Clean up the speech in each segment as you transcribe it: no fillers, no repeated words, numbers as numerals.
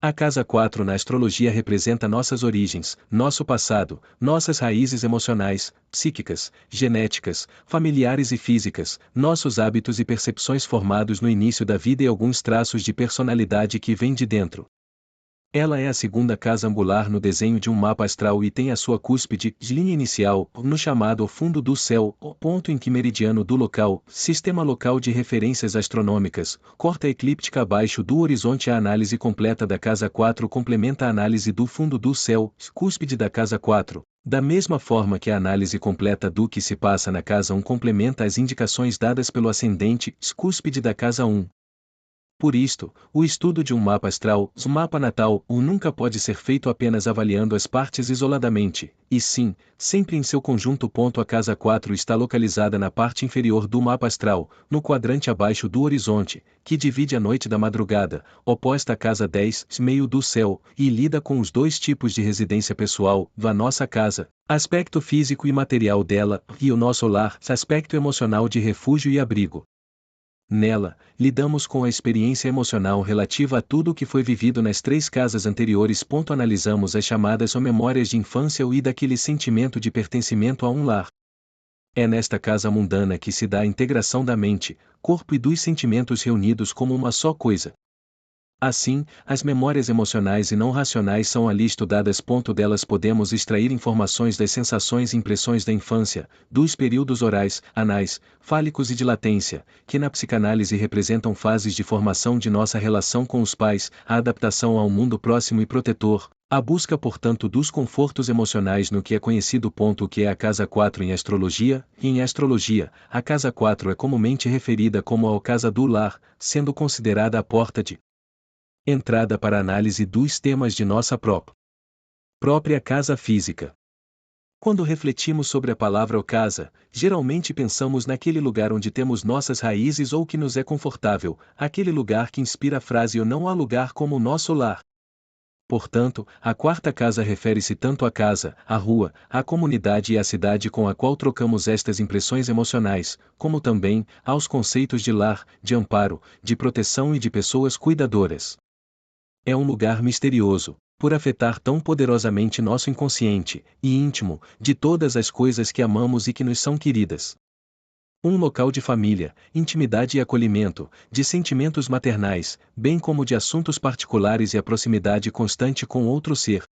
A casa 4 na astrologia representa nossas origens, nosso passado, nossas raízes emocionais, psíquicas, genéticas, familiares e físicas, nossos hábitos e percepções formados no início da vida e alguns traços de personalidade que vêm de dentro. Ela é a segunda casa angular no desenho de um mapa astral e tem a sua cúspide, linha inicial, no chamado fundo do céu, o ponto em que meridiano do local, sistema local de referências astronômicas, corta eclíptica abaixo do horizonte. A análise completa da casa 4 complementa a análise do fundo do céu, cúspide da casa 4. Da mesma forma que a análise completa do que se passa na casa 1 complementa as indicações dadas pelo ascendente, cúspide da casa 1. Por isto, o estudo de um mapa astral, mapa natal, nunca pode ser feito apenas avaliando as partes isoladamente, e sim, sempre em seu conjunto. A casa 4 está localizada na parte inferior do mapa astral, no quadrante abaixo do horizonte, que divide a noite da madrugada, oposta à casa 10, meio do céu, e lida com os dois tipos de residência pessoal, a nossa casa, aspecto físico e material dela, e o nosso lar, aspecto emocional de refúgio e abrigo. Nela, lidamos com a experiência emocional relativa a tudo o que foi vivido nas três casas anteriores. Analisamos as chamadas memórias de infância e daquele sentimento de pertencimento a um lar. É nesta casa mundana que se dá a integração da mente, corpo e dos sentimentos reunidos como uma só coisa. Assim, as memórias emocionais e não racionais são ali estudadas. Delas podemos extrair informações das sensações e impressões da infância, dos períodos orais, anais, fálicos e de latência, que na psicanálise representam fases de formação de nossa relação com os pais, a adaptação ao mundo próximo e protetor, a busca portanto dos confortos emocionais no que é conhecido. O que é a casa 4 em astrologia? Em astrologia, a casa 4 é comumente referida como a casa do lar, sendo considerada a porta de entrada para análise dos temas de nossa própria casa física. Quando refletimos sobre a palavra casa, geralmente pensamos naquele lugar onde temos nossas raízes ou que nos é confortável, aquele lugar que inspira a frase "eu não há lugar como o nosso lar". Portanto, a quarta casa refere-se tanto à casa, à rua, à comunidade e à cidade com a qual trocamos estas impressões emocionais, como também aos conceitos de lar, de amparo, de proteção e de pessoas cuidadoras. É um lugar misterioso, por afetar tão poderosamente nosso inconsciente e íntimo, de todas as coisas que amamos e que nos são queridas. Um local de família, intimidade e acolhimento, de sentimentos maternais, bem como de assuntos particulares e a proximidade constante com outro ser.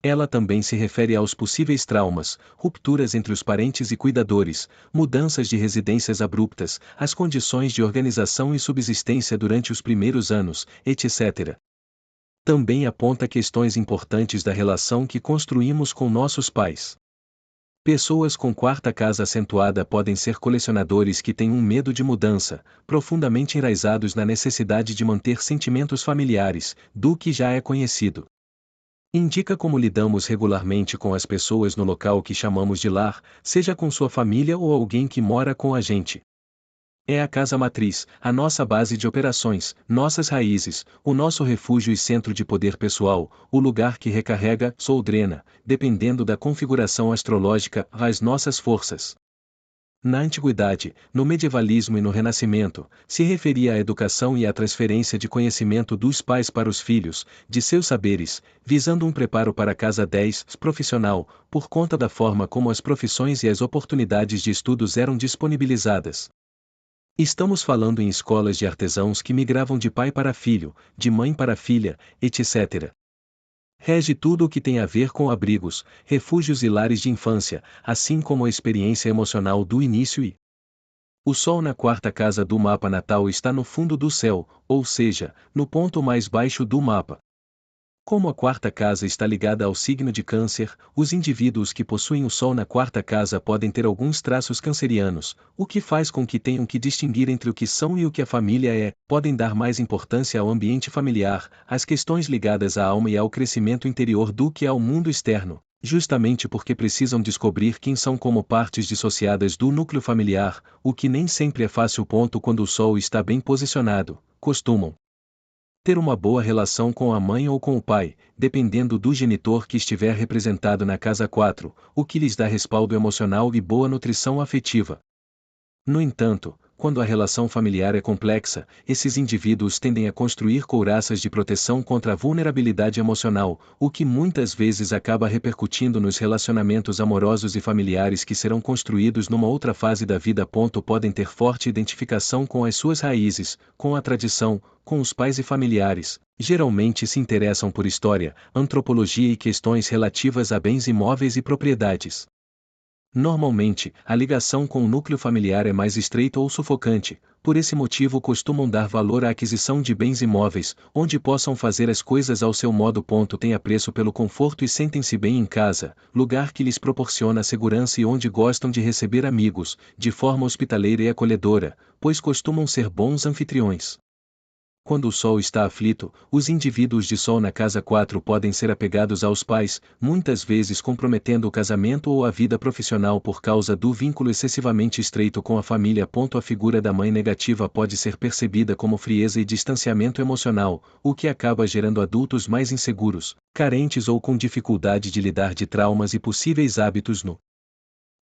Ela também se refere aos possíveis traumas, rupturas entre os parentes e cuidadores, mudanças de residências abruptas, as condições de organização e subsistência durante os primeiros anos, etc. Também aponta questões importantes da relação que construímos com nossos pais. Pessoas com quarta casa acentuada podem ser colecionadores que têm um medo de mudança, profundamente enraizados na necessidade de manter sentimentos familiares, do que já é conhecido. Indica como lidamos regularmente com as pessoas no local que chamamos de lar, seja com sua família ou alguém que mora com a gente. É a casa matriz, a nossa base de operações, nossas raízes, o nosso refúgio e centro de poder pessoal, o lugar que recarrega, drena, dependendo da configuração astrológica, as nossas forças. Na antiguidade, no medievalismo e no renascimento, se referia à educação e à transferência de conhecimento dos pais para os filhos, de seus saberes, visando um preparo para a casa 10, profissional, por conta da forma como as profissões e as oportunidades de estudos eram disponibilizadas. Estamos falando em escolas de artesãos que migravam de pai para filho, de mãe para filha, etc. Rege tudo o que tem a ver com abrigos, refúgios e lares de infância, assim como a experiência emocional do início e o Sol na quarta casa do mapa natal está no fundo do céu, ou seja, no ponto mais baixo do mapa. Como a quarta casa está ligada ao signo de Câncer, os indivíduos que possuem o Sol na quarta casa podem ter alguns traços cancerianos, o que faz com que tenham que distinguir entre o que são e o que a família é, podem dar mais importância ao ambiente familiar, às questões ligadas à alma e ao crescimento interior do que ao mundo externo, justamente porque precisam descobrir quem são como partes dissociadas do núcleo familiar, o que nem sempre é fácil. Quando o Sol está bem posicionado, costumam ter uma boa relação com a mãe ou com o pai, dependendo do genitor que estiver representado na casa 4, o que lhes dá respaldo emocional e boa nutrição afetiva. No entanto, Quando a relação familiar é complexa, esses indivíduos tendem a construir couraças de proteção contra a vulnerabilidade emocional, o que muitas vezes acaba repercutindo nos relacionamentos amorosos e familiares que serão construídos numa outra fase da vida. Podem ter forte identificação com as suas raízes, com a tradição, com os pais e familiares. Geralmente se interessam por história, antropologia e questões relativas a bens imóveis e propriedades. Normalmente, a ligação com o núcleo familiar é mais estreita ou sufocante, por esse motivo costumam dar valor à aquisição de bens imóveis, onde possam fazer as coisas ao seu modo. Têm apreço pelo conforto e sentem-se bem em casa, lugar que lhes proporciona segurança e onde gostam de receber amigos, de forma hospitaleira e acolhedora, pois costumam ser bons anfitriões. Quando o Sol está aflito, os indivíduos de Sol na casa 4 podem ser apegados aos pais, muitas vezes comprometendo o casamento ou a vida profissional por causa do vínculo excessivamente estreito com a família. A figura da mãe negativa pode ser percebida como frieza e distanciamento emocional, o que acaba gerando adultos mais inseguros, carentes ou com dificuldade de lidar de traumas e possíveis hábitos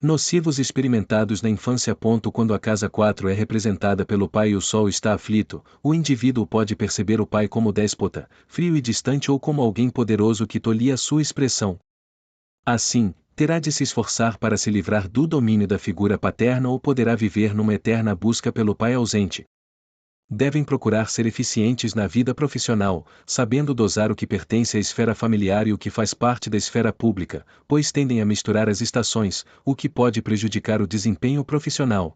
nocivos experimentados na infância. Quando a casa 4 é representada pelo pai e o Sol está aflito, o indivíduo pode perceber o pai como déspota, frio e distante ou como alguém poderoso que tolia sua expressão. Assim, terá de se esforçar para se livrar do domínio da figura paterna ou poderá viver numa eterna busca pelo pai ausente. Devem procurar ser eficientes na vida profissional, sabendo dosar o que pertence à esfera familiar e o que faz parte da esfera pública, pois tendem a misturar as estações, o que pode prejudicar o desempenho profissional.